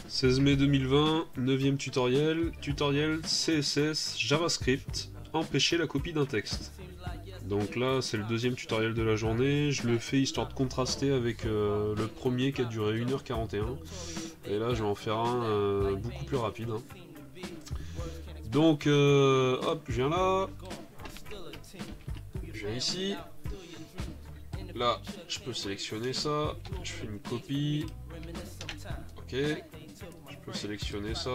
16 mai 2020, 9e tutoriel, tutoriel CSS JavaScript, empêcher la copie d'un texte. Donc là c'est le deuxième tutoriel de la journée, je le fais histoire de contraster avec le premier qui a duré 1h41. Et là je vais en faire un beaucoup plus rapide. Hein. Donc hop, je viens là, je viens ici, là je peux sélectionner ça, je fais une copie, ok. Je peux sélectionner ça,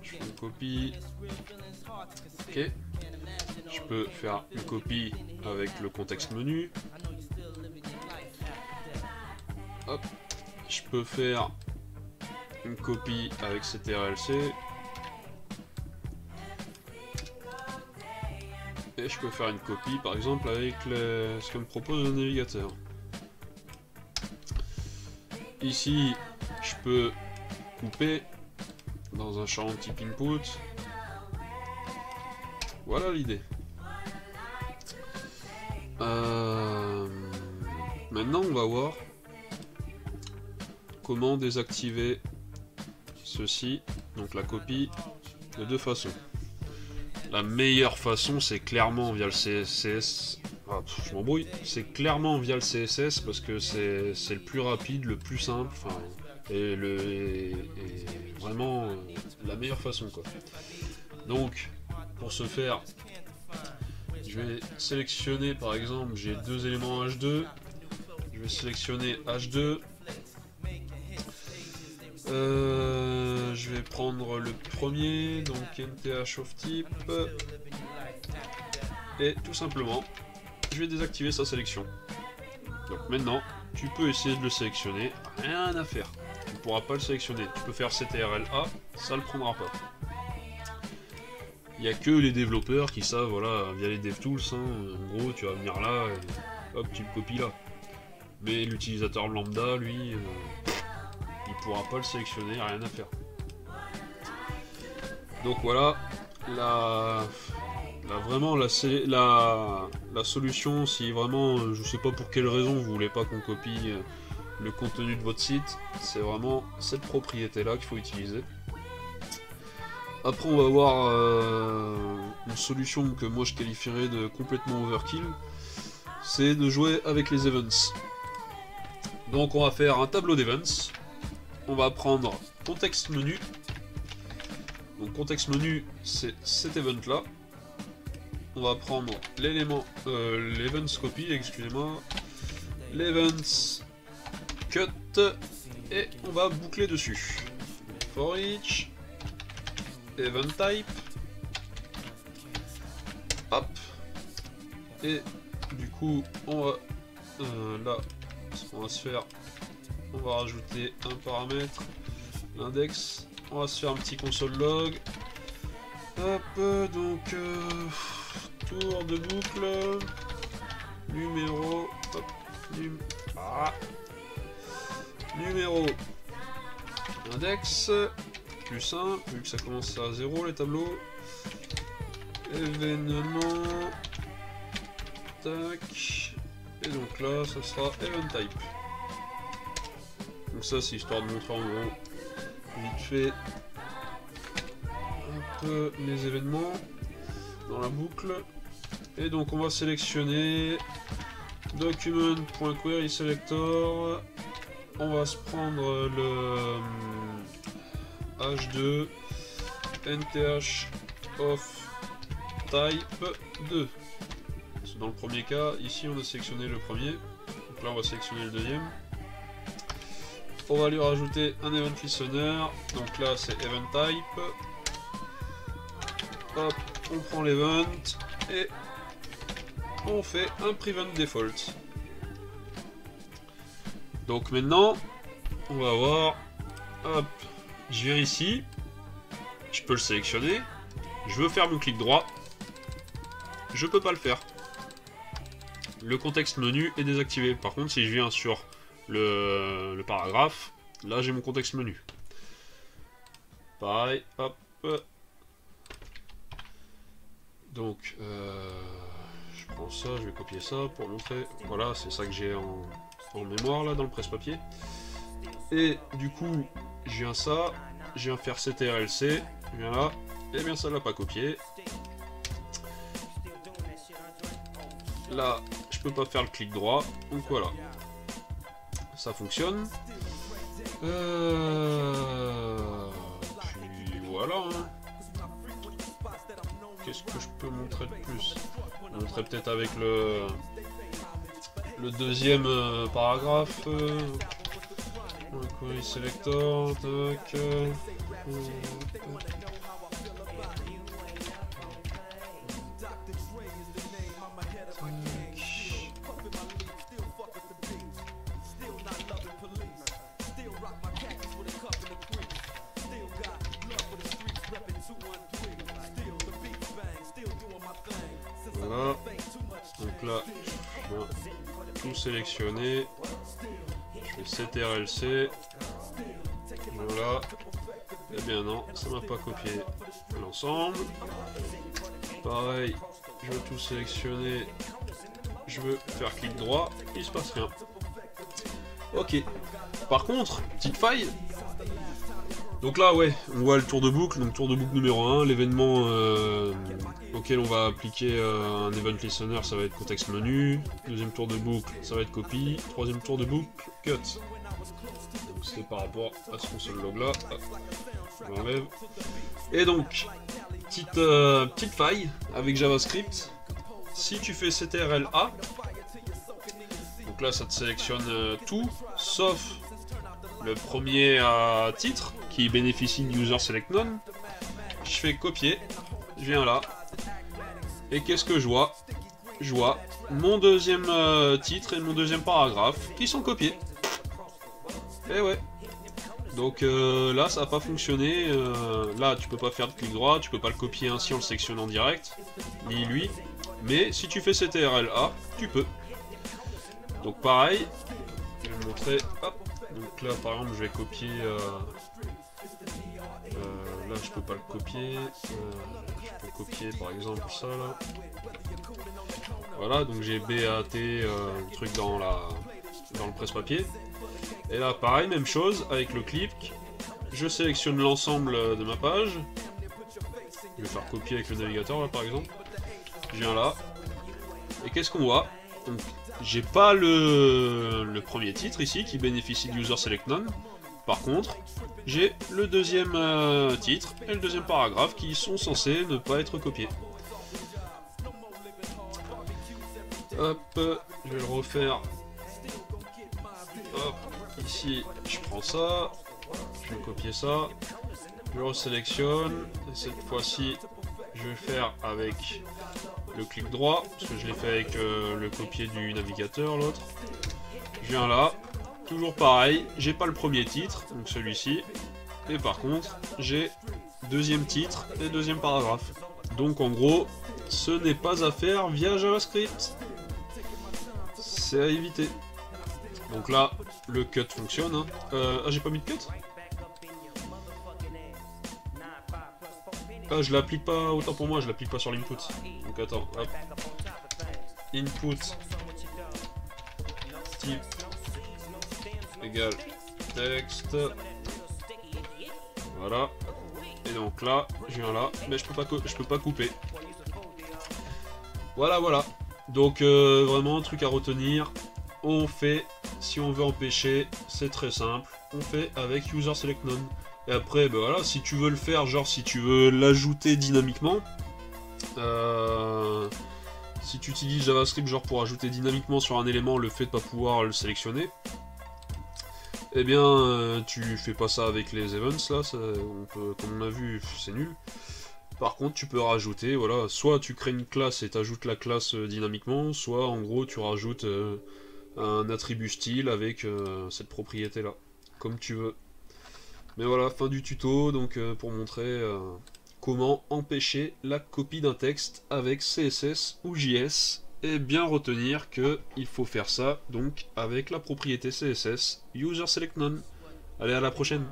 je fais une copie, ok. Je peux faire une copie avec le contexte menu. Hop. Je peux faire une copie avec CTRL-C. Et je peux faire une copie par exemple avec ce que me propose le navigateur. Ici, je peux couper dans un champ type input. Voilà l'idée. Maintenant on va voir comment désactiver ceci, donc la copie, de deux façons. La meilleure façon c'est clairement via le CSS. Ah, je m'embrouille. C'est clairement via le CSS parce que c'est le plus rapide, le plus simple, enfin, et vraiment la meilleure façon quoi. Donc pour ce faire, je vais sélectionner par exemple, j'ai deux éléments H2, je vais sélectionner H2, je vais prendre le premier, donc NTH of type, et tout simplement, je vais désactiver sa sélection. Donc maintenant, tu peux essayer de le sélectionner, rien à faire, tu ne pourras pas le sélectionner, tu peux faire CTRL-A, ça ne le prendra pas. Il n'y a que les développeurs qui savent, voilà, via les DevTools, hein, en gros, tu vas venir là, et hop, tu le copies là. Mais l'utilisateur lambda, lui, il pourra pas le sélectionner, rien à faire. Donc voilà, vraiment la solution, si vraiment, je sais pas pour quelle raison vous voulez pas qu'on copie le contenu de votre site, c'est vraiment cette propriété-là qu'il faut utiliser. Après on va voir une solution que moi je qualifierais de complètement overkill, c'est de jouer avec les events. Donc on va faire un tableau d'events, on va prendre contexte menu, donc contexte menu c'est cet event là, on va prendre l'élément, l'events copy, excusez-moi, l'events cut, et on va boucler dessus. For each event type, hop, et du coup on va là, ce qu'on va se faire, on va rajouter un paramètre, l'index, on va se faire un petit console log, hop, donc tour de boucle, numéro, hop, numéro, index, plus 1, vu que ça commence à 0 les tableaux, événement, tac, et donc là ça sera event type. Donc ça c'est histoire de montrer en gros vite fait un peu les événements dans la boucle. Et donc on va sélectionner document.querySelector, on va se prendre le H2 NTH of type 2. Dans le premier cas, ici on a sélectionné le premier, donc là on va sélectionner le deuxième. On va lui rajouter un event listener, donc là c'est event type. Hop, on prend l'event et on fait un prevent default. Donc maintenant, on va voir, hop, je viens ici, je peux le sélectionner, je veux faire mon clic droit, je peux pas le faire. Le contexte menu est désactivé. Par contre, si je viens sur le paragraphe, là j'ai mon contexte menu. Pareil, hop. Donc, je prends ça, je vais copier ça pour montrer. Voilà, c'est ça que j'ai en mémoire là dans le presse-papier. Et du coup, je viens ça, je viens faire CTRLC, je viens là, et bien ça l'a pas copié. Là, je peux pas faire le clic droit, donc voilà. Ça fonctionne. Puis voilà. Hein. Qu'est-ce que je peux montrer de plus? Montrer peut-être avec le deuxième paragraphe. Query selector, tac. Voilà. Donc là, je viens tout sélectionner. Je fais CTRLC. Voilà. Eh bien non, ça m'a pas copié l'ensemble. Pareil, je veux tout sélectionner. Je veux faire clic droit, il se passe rien. Ok. Par contre, petite faille. Donc là, ouais, on voit le tour de boucle. Donc tour de boucle numéro 1, l'événement auquel on va appliquer un event listener, ça va être contexte menu. Deuxième tour de boucle, ça va être copy. Troisième tour de boucle, cut. Donc c'est par rapport à ce console log là. Je l'enlève. Et donc, petite faille avec JavaScript. Si tu fais CTRL-A, donc là ça te sélectionne tout, sauf le premier titre qui bénéficie de user select none. Je fais copier, je viens là, et qu'est-ce que je vois? Je vois mon deuxième titre et mon deuxième paragraphe qui sont copiés. Et ouais. Donc là ça n'a pas fonctionné. Là tu peux pas faire de clic droit, tu peux pas le copier ainsi en le sélectionnant direct, ni lui. Mais si tu fais CTRL-A, tu peux. Donc pareil, je vais vous montrer. Hop. Donc là par exemple je vais copier. Là je peux pas le copier. Je peux copier par exemple ça là. Voilà, donc j'ai BAT le truc dans le presse-papier. Et là pareil, même chose avec le clic. Je sélectionne l'ensemble de ma page. Je vais faire copier avec le navigateur là par exemple. Je viens là. Et qu'est-ce qu'on voit? Donc j'ai pas le premier titre ici qui bénéficie du user select none. Par contre, j'ai le deuxième titre et le deuxième paragraphe qui sont censés ne pas être copiés. Hop, je vais le refaire. Hop, ici, je prends ça. Je vais copier ça. Je resélectionne. Et cette fois-ci, je vais faire avec le clic droit, parce que je l'ai fait avec le copier du navigateur, l'autre. Je viens là. Toujours pareil, j'ai pas le premier titre, donc celui-ci. Et par contre, j'ai deuxième titre et deuxième paragraphe. Donc en gros, ce n'est pas à faire via JavaScript. C'est à éviter. Donc là, le cut fonctionne. Hein. Ah, j'ai pas mis de cut? Ah, je l'applique pas, autant pour moi, je l'applique pas sur l'input. Donc attends, hop. Input type égale texte. Voilà. Et donc là, je viens là, mais je peux pas couper. Voilà, voilà. Donc vraiment un truc à retenir. On fait, si on veut empêcher, c'est très simple. On fait avec user select none. Et après, ben voilà, si tu veux le faire, genre si tu veux l'ajouter dynamiquement, si tu utilises JavaScript genre pour ajouter dynamiquement sur un élément le fait de pas pouvoir le sélectionner, eh bien tu fais pas ça avec les events là, comme on a vu, c'est nul. Par contre tu peux rajouter, voilà, soit tu crées une classe et t'ajoutes la classe dynamiquement, soit en gros tu rajoutes un attribut style avec cette propriété là, comme tu veux. Mais voilà, fin du tuto, donc pour montrer comment empêcher la copie d'un texte avec CSS ou JS, et bien retenir que il faut faire ça donc avec la propriété CSS user select none. Allez, à la prochaine.